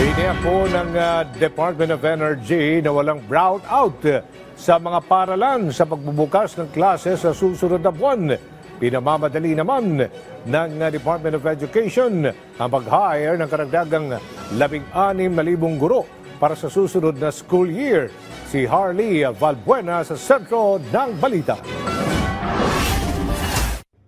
Tiniyak po ng Department of Energy na walang brownout sa mga paralan sa pagbubukas ng klase sa susunod na buwan. Pinamamadali naman ng Department of Education ang pag-hire ng karagdagang 16,000 guro para sa susunod na school year. Si Harley Valbuena sa sentro ng balita.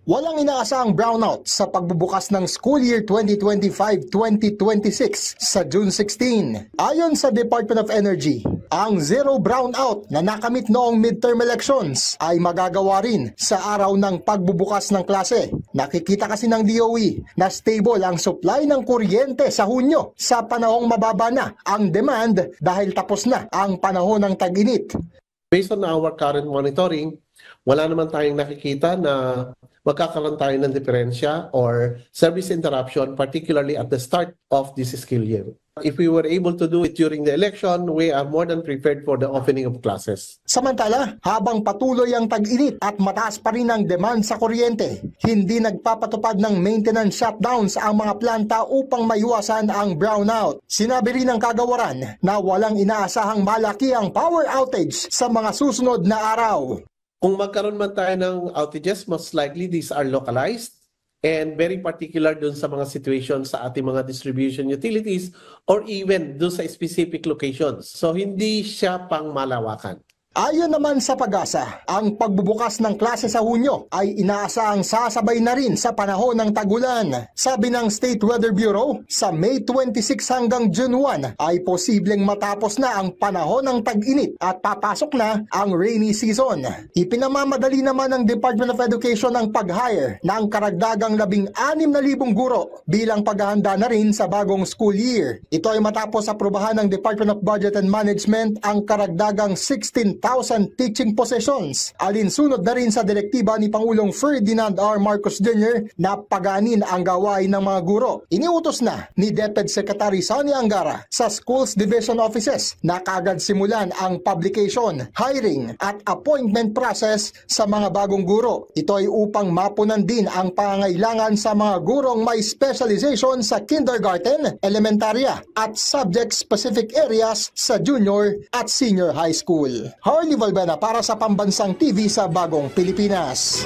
Walang inaasahang brownout sa pagbubukas ng school year 2025-2026 sa June 16. Ayon sa Department of Energy, ang zero brownout na nakamit noong midterm elections ay magagawa rin sa araw ng pagbubukas ng klase. Nakikita kasi ng DOE na stable ang supply ng kuryente sa Hunyo sa panahong mababa na ang demand dahil tapos na ang panahon ng tag-init. Based on our current monitoring, wala naman tayong nakikita na magkakaroon tayo ng diferensya or service interruption, particularly at the start of this school year. If we were able to do it during the election, we are more than prepared for the opening of classes. Samantala, habang patuloy ang tag-init at mataas pa rin ang demand sa kuryente, hindi nagpapatupad ng maintenance shutdowns ang mga planta upang maiwasan ang brownout. Sinabi rin ng kagawaran na walang inaasahang malaki ang power outage sa mga susunod na araw. Kung magkaroon man tayo ng outages, most likely these are localized and very particular dun sa mga situations sa ating mga distribution utilities or even dun sa specific locations. So hindi siya pang malawakan. Ayon naman sa Pag-asa, ang pagbubukas ng klase sa Hunyo ay inaasahang sasabay na rin sa panahon ng tag-ulan. Sabi ng State Weather Bureau, sa May 26 hanggang June 1 ay posibleng matapos na ang panahon ng tag-init at papasok na ang rainy season. Ipinamamadali naman ng Department of Education ang pag-hire ng karagdagang 16,000 guro bilang paghahanda na rin sa bagong school year. Ito ay matapos aprubahan ng Department of Budget and Management ang karagdagang 16,000 teaching positions. Alinsunod na rin sa direktiba ni Pangulong Ferdinand R. Marcos Jr. na paganin ang gawain ng mga guro. Iniutos na ni DepEd Secretary Sonny Angara sa Schools Division Offices na kaagad simulan ang publication, hiring at appointment process sa mga bagong guro. Ito ay upang mapunan din ang pangangailangan sa mga gurong may specialization sa kindergarten, elementarya at subject-specific areas sa junior at senior high school. Harley Valbuena para sa Pambansang TV sa Bagong Pilipinas.